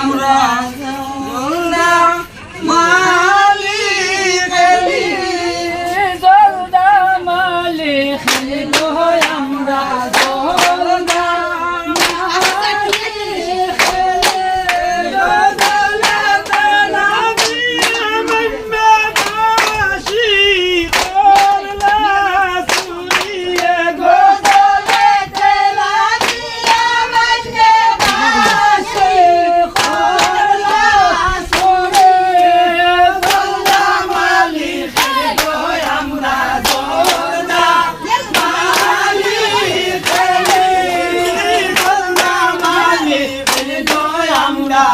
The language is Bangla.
আমরা জলদা মালিক খেলি জলদা মালিক খেলি গো আমরা জলদা মালিক খেলি দৌলতে নবী মন্নাবাসী করলা সুরিয়ে গো দৌলতে নবী মন্নাবাসী করলা সুরিয়ে জলদা মালিক খেলি গো আমরা জলদা মালিক খেলি জলদা মালিক খেলি গো আমরা